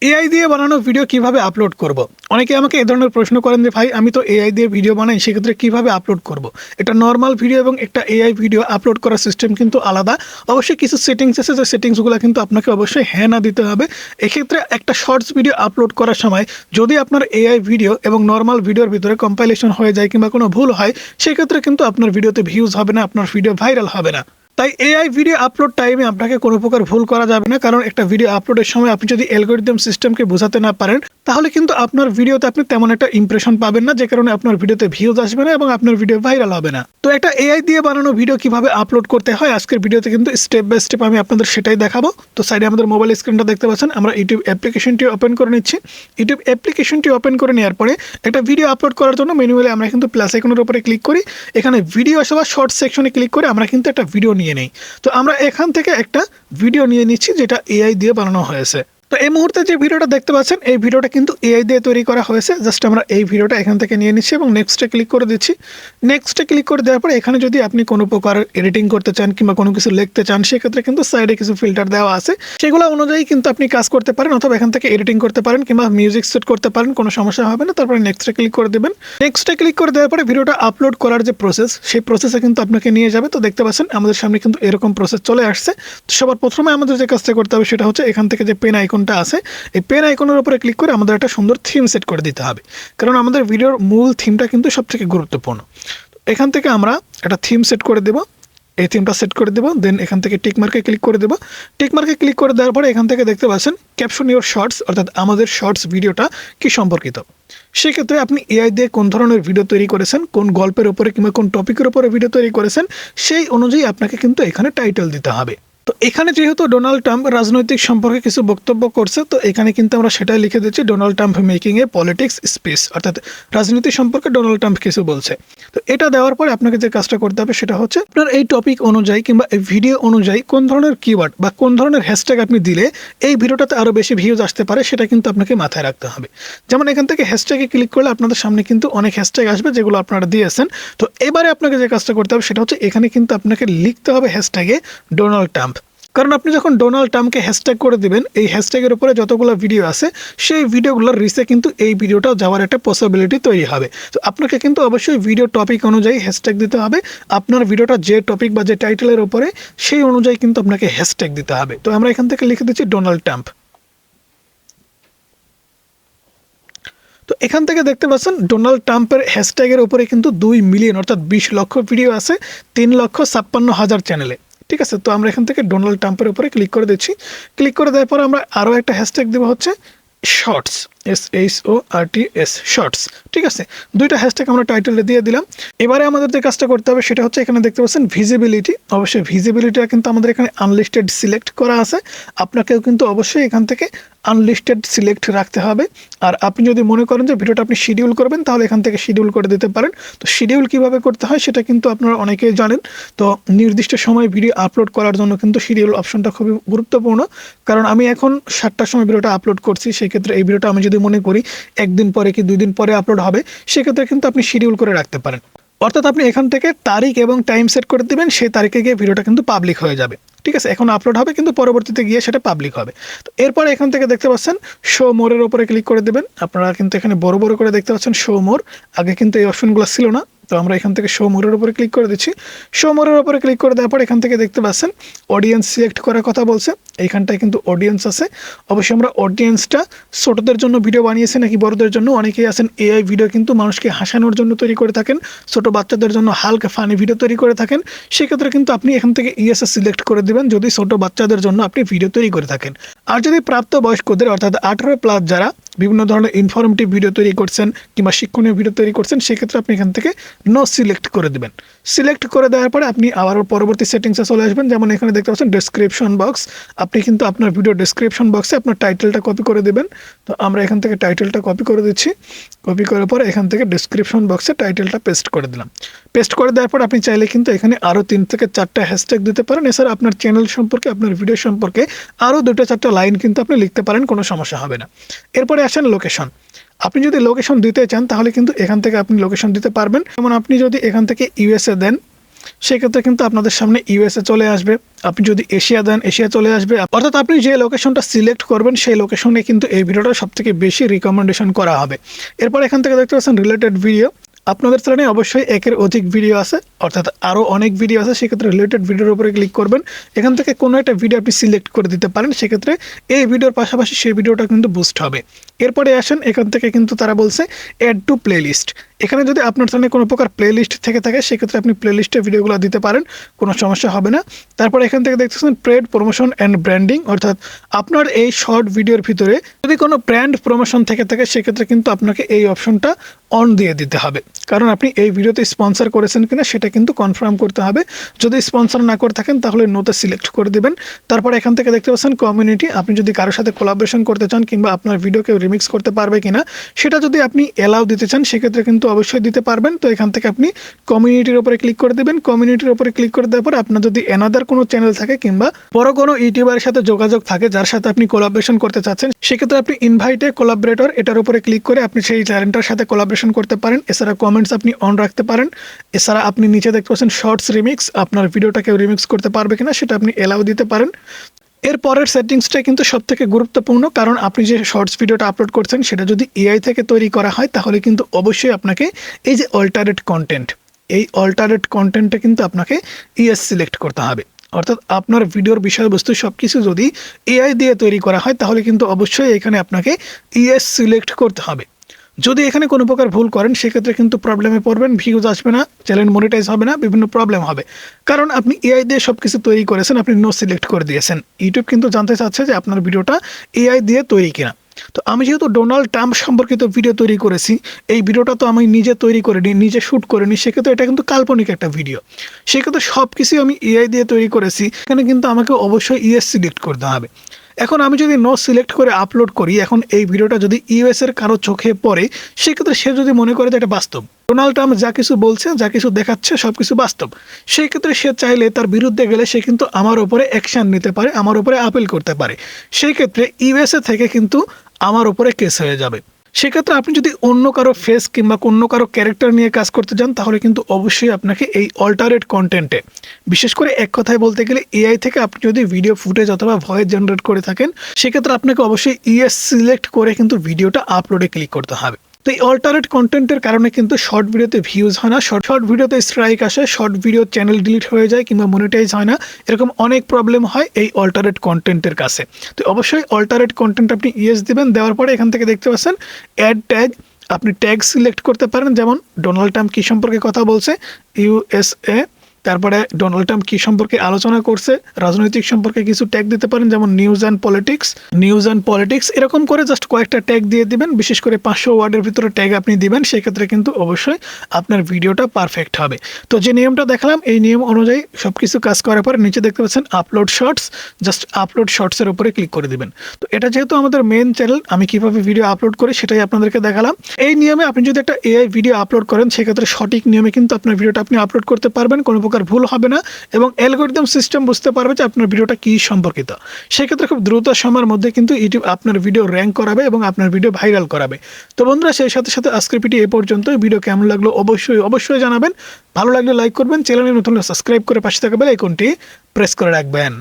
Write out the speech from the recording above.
AI দিয়ে বানানো video কিভাবে আপলোড করব। অনেকে আমাকে এই ধরনের প্রশ্ন করেন যে ভাই আমি তো এআই দিয়ে ভিডিও বানাই, সেক্ষেত্রে কিভাবে আপলোড করব। এটা নর্মাল ভিডিও এবং একটা এআই ভিডিও আপলোড করার সিস্টেম কিন্তু আলাদা। অবশ্যই কিছু সেটিংস আছে, যে সেটিংসগুলো কিন্তু আপনাকে অবশ্যই হ্যাঁ না দিতে হবে। এক্ষেত্রে একটা শর্টস ভিডিও আপলোড করার সময় যদি আপনার এআই ভিডিও এবং নর্মাল ভিডিওর ভিতরে কম্পাইলেশন হয়ে যায় কিংবা কোনো ভুল হয়, সেক্ষেত্রে কিন্তু আপনার ভিডিওতে ভিউজ হবে না, আপনার ভিডিও ভাইরাল হবে না। তাই এআই ভিডিও আপলোড টাইমে আপনাকে কোনো প্রকার ভুল করা যাবে না, কারণ একটা ভিডিও আপলোডের সময় আপনি যদি অ্যালগরিদম সিস্টেমকে বোঝাতে না পারেন, তাহলে কিন্তু আপনার ভিডিওতে আপনি তেমন একটা ইমপ্রেশন পাবেন না, যে কারণে আপনার ভিডিওতে ভিউজ আসবে না এবং আপনার ভিডিও ভাইরাল হবে না। তো একটা এআই দিয়ে বানানো ভিডিও কিভাবে আপলোড করতে হয় আজকের ভিডিওতে কিন্তু স্টেপ বাই স্টেপ আমি আপনাদের সেটাই দেখাবো। তো সাইডে আমাদের মোবাইল স্ক্রিনটা দেখতে পাচ্ছেন, আমরা ইউটিউব অ্যাপ্লিকেশনটি ওপেন করে নিচ্ছি। ইউটিউব অ্যাপ্লিকেশনটি ওপেন করে নেওয়ার পরে একটা ভিডিও আপলোড করার জন্য ম্যানুয়ালি আমরা কিন্তু প্লাস আইকনের উপরে ক্লিক করি, এখানে ভিডিও অথবা শর্ট সেকশনে ক্লিক করে আমরা কিন্তু একটা ভিডিও নিয়ে নিই। তো আমরা এখান থেকে একটা ভিডিও নিয়ে নিচ্ছি যেটা এআই দিয়ে বানানো হয়েছে। তো এই মুহূর্তে যে ভিডিওটা দেখতে পাচ্ছেন, এই ভিডিওটা কিন্তু এআই দিয়ে তৈরি করা হয়েছে। জাস্ট আমরা এই ভিডিওটা এখান থেকে নিয়ে নিচ্ছি এবং নেক্সটে ক্লিক করে দিচ্ছি। নেক্সটে ক্লিক করে দেওয়ার পরে এখানে যদি আপনি কোনো প্রকার এডিটিং করতে চান কিংবা কোনো কিছু লিখতে চান, সেক্ষেত্রে কিন্তু সাইডে কিছু ফিল্টার দেওয়া আছে, সেগুলো অনুযায়ী কিন্তু আপনি কাজ করতে পারেন, অথবা এখান থেকে এডিটিং করতে পারেন কিংবা মিউজিক সেট করতে পারেন, কোনো সমস্যা হবে না। তারপরে নেক্সটে ক্লিক করে দেবেন। নেক্সটে ক্লিক করে দেওয়ার পরে ভিডিওটা আপলোড করার যে প্রসেস, সেই প্রসেসে কিন্তু আপনাকে নিয়ে যাবে। তো দেখতে পাচ্ছেন আমাদের সামনে কিন্তু এরকম প্রসেস চলে আসছে। তো সবার প্রথমে আমাদের যে কাজটা করতে হবে সেটা হচ্ছে এখান থেকে যে পেন আইকনটা আছে, এই পেন আইকনের উপরে ক্লিক করে আমাদের একটা সুন্দর থিম সেট করে দিতে হবে, কারণ আমাদের ভিডিওর মূল থিমটা কিন্তু সবথেকে গুরুত্বপূর্ণ। এখান থেকে আমরা একটা থিম সেট করে দেব, এই থিমটা সেট করে দেবো। দেন এখান থেকে টিক মার্কে ক্লিক করে দেবো। টিক মার্কে ক্লিক করে দেওয়ার পরে এখান থেকে দেখতে পাচ্ছেন ক্যাপশন ইউর শর্টস, অর্থাৎ আমাদের শর্টস ভিডিওটা কি সম্পর্কিত। সেক্ষেত্রে আপনি এআই দিয়ে কোন ধরনের ভিডিও তৈরি করেছেন, কোন গল্পের উপরে কিংবা কোন টপিকের উপরে ভিডিও তৈরি করেছেন, সেই অনুযায়ী আপনাকে কিন্তু এখানে টাইটেল দিতে হবে। তো এখানে যেহেতু ডোনাল্ড ট্রাম্প রাজনৈতিক সম্পর্কে কিছু বক্তব্য করছে, তো এখানে কিন্তু আমরা সেটাই লিখে দিচ্ছি, ডোনাল্ড ট্রাম্প মেকিং এ পলিটিক্স স্পিচ, অর্থাৎ রাজনীতি সম্পর্কে ডোনাল্ড ট্রাম্প কিছু বলছে। তো এটা দেওয়ার পরে আপনাকে যে কাজটা করতে হবে সেটা হচ্ছে আপনার এই টপিক অনুযায়ী কিংবা এই ভিডিও অনুযায়ী কোন ধরনের কিওয়ার্ড বা কোন ধরনের হ্যাশট্যাগ আপনি দিলে এই ভিডিওটাতে আরও বেশি ভিউজ আসতে পারে, সেটা কিন্তু আপনাকে মাথায় রাখতে হবে। যেমন এখান থেকে হ্যাশট্যাগে ক্লিক করলে আপনাদের সামনে কিন্তু অনেক হ্যাশট্যাগ আসবে যেগুলো আপনারা দিয়েছেন। তো এবারে আপনাকে যে কাজটা করতে হবে সেটা হচ্ছে এখানে কিন্তু আপনাকে লিখতে হবে হ্যাশট্যাগে ডোনাল্ড ট্রাম্প, কারণ আপনি যখন ডোনাল্ড ট্রাম্পকে হ্যাশট্যাগ করে দিবেন, এই হ্যাশট্যাগের উপরে যতগুলো ভিডিও আছে সেই ভিডিওগুলোর রিচে কিন্তু এই ভিডিওটাও যাওয়ার একটা পসিবিলিটি তৈরি হবে। তো আপনাকে কিন্তু অবশ্যই ভিডিও টপিক অনুযায়ী হ্যাশট্যাগ দিতে হবে। আপনার ভিডিওটা যে টপিক বা যে টাইটেলের উপরে, সেই অনুযায়ী কিন্তু আপনাকে হ্যাশট্যাগ দিতে হবে। তো আমরা এখান থেকে লিখে দিচ্ছি ডোনাল্ড ট্রাম্প। তো এখান থেকে দেখতে পাচ্ছেন ডোনাল্ড ট্রাম্পের হ্যাশট্যাগের উপরে কিন্তু 2 মিলিয়ন অর্থাৎ 20 লক্ষ ভিডিও আছে 3,56,000 চ্যানেলে। ঠিক আছে, তো আমরা এখান থেকে ডোনাল্ড ট্রাম্পের উপরে ক্লিক করে দিচ্ছি। ক্লিক করে দেওয়ার পর আমরা আরও একটা হ্যাশট্যাগ দেবো হচ্ছে শর্টস, SHORTS শর্টস। ঠিক আছে, দুইটা হ্যাশট্যাগ আমরা টাইটেলে দিয়ে দিলাম। এবারে আমাদের যে কাজটা করতে হবে সেটা হচ্ছে এখানে দেখতে পাচ্ছেন ভিজিবিলিটি, অবশ্যই ভিজিবিলিটিটা কিন্তু আমাদের এখানে আনলিস্টেড সিলেক্ট করা আছে। আপনাকেও কিন্তু অবশ্যই এখান থেকে আনলিস্টেড সিলেক্ট রাখতে হবে। আর আপনি যদি মনে করেন যে ভিডিওটা আপনি শিডিউল করবেন, তাহলে এখান থেকে শিডিউল করে দিতে পারেন। তো শিডিউল কিভাবে করতে হয় সেটা কিন্তু আপনারা অনেকেই জানেন। তো নির্দিষ্ট সময় ভিডিও আপলোড করার জন্য কিন্তু শিডিউল অপশনটা খুবই গুরুত্বপূর্ণ, কারণ আমি এখন 7টার সময় ভিডিওটা আপলোড করছি। সেক্ষেত্রে এই ভিডিওটা আমি যদি মনে করি একদিন পরে কি 2 দিন পরে আপলোড হবে, সেক্ষেত্রে কিন্তু আপনি শিডিউল করে রাখতে পারেন। অর্থাৎ আপনি এখান থেকে তারিখ এবং টাইম সেট করে দেবেন, সেই তারিখে গিয়ে ভিডিওটা কিন্তু পাবলিক হয়ে যাবে। ঠিক আছে, এখন আপলোড হবে কিন্তু পরবর্তীতে গিয়ে সেটা পাবলিক হবে। তো এরপরে এখান থেকে দেখতে পাচ্ছেন শো মোরের উপরে ক্লিক করে দেবেন। আপনারা কিন্তু এখানে বড় বড় করে দেখতে পাচ্ছেন শো মোর, আগে কিন্তু এই অপশনগুলো ছিল না। তো আমরা এখান থেকে শো মোরের উপরে ক্লিক করে দিচ্ছি। শো মোরের উপরে ক্লিক করে দেওয়ার পর এখান থেকে দেখতে পাচ্ছেন অডিয়েন্স সিলেক্ট করার কথা বলছে। এইখানটায় কিন্তু অডিয়েন্স আছে। অবশ্যই আমরা অডিয়েন্সটা ছোটদের জন্য ভিডিও বানিয়েছি নাকি বড়দের জন্য। অনেকেই আছেন এআই ভিডিও কিন্তু মানুষকে হাসানোর জন্য তৈরি করে থাকেন, ছোট বাচ্চাদের জন্য হালকা ফানি ভিডিও তৈরি করে থাকেন। সেক্ষেত্রে কিন্তু আপনি এখান থেকে ইএসএ সিলেক্ট করে দেবেন যদি ছোট বাচ্চাদের জন্য আপনি ভিডিও তৈরি করে থাকেন। আর যদি প্রাপ্তবয়স্কদের অর্থাৎ 18+ যারা বিভিন্ন ধরনের ইনফরমেটিভ ভিডিও তৈরি করছেন কিংবা শিক্ষণীয় ভিডিও তৈরি করছেন, সেক্ষেত্রে আপনি এখান থেকে নো সিলেক্ট করে দেবেন। সিলেক্ট করে দেওয়ার পরে আপনি আবার পরবর্তী সেটিংসে চলে আসবেন। যেমন এখানে দেখতে পাচ্ছেন ডেসক্রিপশন বক্স, আপনি কিন্তু আপনার ভিডিও ডেসক্রিপশন বক্সে আপনার টাইটেলটা কপি করে দেবেন। তো আমরা এখান থেকে টাইটেলটা কপি করে দিচ্ছি। কপি করার পর এখান থেকে ডেসক্রিপশন বক্সে টাইটেলটা পেস্ট করে দিলাম। পেস্ট করে দেওয়ার পর আপনি চাইলে কিন্তু এখানে আরও 3 থেকে 4টা হ্যাশট্যাগ দিতে পারেন। এছাড়া আপনার চ্যানেল সম্পর্কে, আপনার ভিডিও সম্পর্কে আরও 2-4টা লাইন কিন্তু আপনি লিখতে পারেন, কোনো সমস্যা হবে না। এরপরে আসেন লোকেশন। আপনি যদি লোকেশন দিতে চান তাহলে কিন্তু এখান থেকে আপনি লোকেশন দিতে পারবেন। যেমন আপনি যদি এখান থেকে ইউএসএ দেন, সেক্ষেত্রে কিন্তু আপনাদের সামনে ইউএসএ চলে আসবে। আপনি যদি এশিয়া দেন এশিয়া চলে আসবে। অর্থাৎ আপনি যে লোকেশনটা সিলেক্ট করবেন সেই লোকেশনে কিন্তু এই ভিডিওটা সবথেকে বেশি রিকমেন্ডেশন করা হবে। এরপর এখান থেকে দেখতে পাচ্ছেন রিলেটেড ভিডিও। আপনাদের চ্যানেলে অবশ্যই একের অধিক ভিডিও আছে, অর্থাৎ আরও অনেক ভিডিও আছে, সেক্ষেত্রে রিলেটেড ভিডিওর উপরে ক্লিক করবেন। এখান থেকে কোনো একটা ভিডিও আপনি সিলেক্ট করে দিতে পারেন, সেক্ষেত্রে এই ভিডিওর পাশাপাশি সেই ভিডিওটা কিন্তু বুস্ট হবে। এরপরে আসেন এখান থেকে কিন্তু তারা বলছে অ্যাড টু প্লেলিস্ট। এখানে যদি আপনার চ্যানেলে কোনো প্রকার প্লেলিস্ট থেকে থাকে সেক্ষেত্রে আপনি প্লেলিস্টে ভিডিওগুলো দিতে পারেন, কোনো সমস্যা হবে না। তারপর এখান থেকে দেখতেছেন পেড প্রমোশন অ্যান্ড ব্র্যান্ডিং, অর্থাৎ আপনার এই শর্ট ভিডিওর ভিতরে যদি কোনো ব্র্যান্ড প্রমোশন থেকে থাকে সেক্ষেত্রে কিন্তু আপনাকে এই অপশনটা অন দিয়ে দিতে হবে, কারণ আপনি এই ভিডিওতে স্পন্সর করেছেন কিনা সেটা কিন্তু কনফার্ম করতে হবে। যদি স্পন্সর না করে থাকেন তাহলে নোতে সিলেক্ট করে দেবেন। তারপর এখান থেকে দেখতে পাচ্ছেন কমিউনিটি, আপনি যদি কারোর সাথে কোলাবোরেশন করতে চান কিংবা আপনার ভিডিওকে রিমিক্স করতে পারবে কিনা সেটা যদি আপনি অ্যালাউ দিতে চান সেক্ষেত্রে কিন্তু অবশ্যই দিতে পারবেন। তো এখান থেকে আপনি কমিউনিটির উপরে ক্লিক করে দেবেন। কমিউনিটির উপরে ক্লিক করে দেওয়ার পর আপনার যদি অ্যানাদার কোনো চ্যানেল থাকে কিংবা বড় কোনো ইউটিউবারের সাথে যোগাযোগ থাকে যার সাথে আপনি কোলাবোরেশন করতে চাচ্ছেন, সেক্ষেত্রে আপনি ইনভাইটে কোলাবরেটর এটার উপরে ক্লিক করে আপনি সেই চ্যানেলটার সাথে কোলাবোরেশন করতে পারেন। এছাড়া কমেন্টস আপনি অন রাখতে পারেন। এছাড়া আপনি নিচে দেখতে পাচ্ছেন শর্টস রিমিক্স, আপনার ভিডিওটাকে রিমিক্স করতে পারবে কিনা সেটা আপনি অ্যালাউ দিতে পারেন। এর পরের সেটিংসটা কিন্তু সবথেকে গুরুত্বপূর্ণ, কারণ আপনি যে শর্টস ভিডিওটা আপলোড করছেন সেটা যদি এআই থেকে তৈরি করা হয় তাহলে কিন্তু অবশ্যই আপনাকে এই যে অল্টারেট কন্টেন্ট, এই অল্টারেট কন্টেন্টটা কিন্তু আপনাকে ইএস সিলেক্ট করতে হবে। অর্থাৎ আপনার ভিডিওর বিষয়বস্তু সব কিছু যদি এআই দিয়ে তৈরি করা হয় তাহলে কিন্তু অবশ্যই এখানে আপনাকে ইএস সিলেক্ট করতে হবে। যদি এখানে কোনো প্রকার ভুল করেন সেক্ষেত্রে কিন্তু প্রবলেমে পড়বেন, ভিউজ আসবে না, চ্যানেল মনিটাইজ হবে না, বিভিন্ন প্রবলেম হবে, কারণ আপনি এআই দিয়ে সব কিছু তৈরি করেছেন, আপনি নো সিলেক্ট করে দিয়েছেন। ইউটিউব কিন্তু জানতে চাচ্ছে যে আপনার ভিডিওটা এআই দিয়ে তৈরি কিনা। তো আমি যেহেতু ডোনাল্ড ট্রাম্প সম্পর্কিত ভিডিও তৈরি করেছি, এই ভিডিওটা তো আমি নিজে তৈরি করিনি, নিজে শ্যুট করিনি, সেক্ষেত্রে এটা কিন্তু কাল্পনিক একটা ভিডিও, সেক্ষেত্রে সব কিছুই আমি এআই দিয়ে তৈরি করেছি। এখানে কিন্তু আমাকে অবশ্যই ইএস সিলেক্ট করতে হবে। এখন আমি যদি নো সিলেক্ট করে আপলোড করি, এখন এই ভিডিওটা যদি ইউএসের কারো চোখে পড়ে সেক্ষেত্রে সে যদি মনে করে যে এটা বাস্তব, ডোনাল্ড ট্রাম্প যা কিছু বলছে যা কিছু দেখাচ্ছে সব কিছু বাস্তব, সেই ক্ষেত্রে সে চাইলে তার বিরুদ্ধে গেলে সে কিন্তু আমার উপরে অ্যাকশান নিতে পারে, আমার উপরে আপিল করতে পারে, সেই ক্ষেত্রে ইউএসএ থেকে কিন্তু আমার উপরে কেস হয়ে যাবে। সেক্ষেত্রে আপনি যদি অন্য কারো ফেস কিংবা অন্য কারো ক্যারেক্টার নিয়ে কাজ করতে চান তাহলে কিন্তু অবশ্যই আপনাকে এই অল্টারেট কন্টেন্টে, বিশেষ করে এক কথায় বলতে গেলে এআই থেকে আপনি যদি ভিডিও ফুটেজ অথবা ভয়েস জেনারেট করে থাকেন সেক্ষেত্রে আপনাকে অবশ্যই ইএস সিলেক্ট করে কিন্তু ভিডিওটা আপলোডে ক্লিক করতে হবে। তো এই অল্টারেট কন্টেন্টের কারণে কিন্তু শর্ট ভিডিওতে ভিউজ হয় না, শর্ট ভিডিওতে স্ট্রাইক আসে, শর্ট ভিডিও চ্যানেল ডিলিট হয়ে যায় কিংবা মনিটাইজ হয় না, এরকম অনেক প্রবলেম হয় এই অল্টারেট কন্টেন্টের কাছে। তো অবশ্যই অল্টারেট কন্টেন্ট আপনি ইয়েস দিবেন। দেওয়ার পরে এখান থেকে দেখতে পাচ্ছেন অ্যাড ট্যাগ, আপনি ট্যাগ সিলেক্ট করতে পারেন, যেমন ডোনাল্ড ট্রাম্প কী সম্পর্কে কথা বলছে, ইউএসএ, তারপরে ডোনাল্ড ট্রাম্প কী সম্পর্কে আলোচনা করছে, রাজনৈতিক সম্পর্কে কিছু ট্যাগ দিতে পারেন, যেমন নিউজ অ্যান্ড পলিটিক্স, এরকম করে জাস্ট কয়েকটা ট্যাগ দিয়ে দিবেন। বিশেষ করে 500 ওয়ার্ডের ভিতরে ট্যাগ আপনি দিবেন, সেক্ষেত্রে কিন্তু অবশ্যই আপনার ভিডিওটা পারফেক্ট হবে। তো যে নিয়মটা দেখালাম এই নিয়ম অনুযায়ী সব কিছু কাজ করার পরে নিচে দেখতে পাচ্ছেন আপলোড শর্টস, জাস্ট আপলোড শর্টসের উপরে ক্লিক করে দিবেন। তো এটা যেহেতু আমাদের মেন চ্যানেল, আমি কিভাবে ভিডিও আপলোড করি সেটাই আপনাদেরকে দেখালাম। এই নিয়মে আপনি যদি একটা এআই ভিডিও আপলোড করেন সেক্ষেত্রে সঠিক নিয়মে কিন্তু আপনার ভিডিওটা আপনি আপলোড করতে পারবেন, কোনো প্রকার ভুল হবে না এবং অ্যালগরিদম সিস্টেম বুঝতে পারবে যে আপনার ভিডিওটা কী সম্পর্কিত। সেক্ষেত্রে খুব দ্রুত সময়ের মধ্যে কিন্তু ইউটিউব আপনার ভিডিও র্যাঙ্ক করাবে এবং আপনার ভিডিও ভাইরাল করাবে। তো বন্ধুরা, সেই সাথে সাথে আজকের ভিডিও এ পর্যন্ত। ভিডিও কেমন লাগলো অবশ্যই জানাবেন। ভালো লাগলে লাইক করবেন, চ্যানেলে নতুন সাবস্ক্রাইব করে পাশে থাকা বেল আইকনটি প্রেস করে রাখবেন।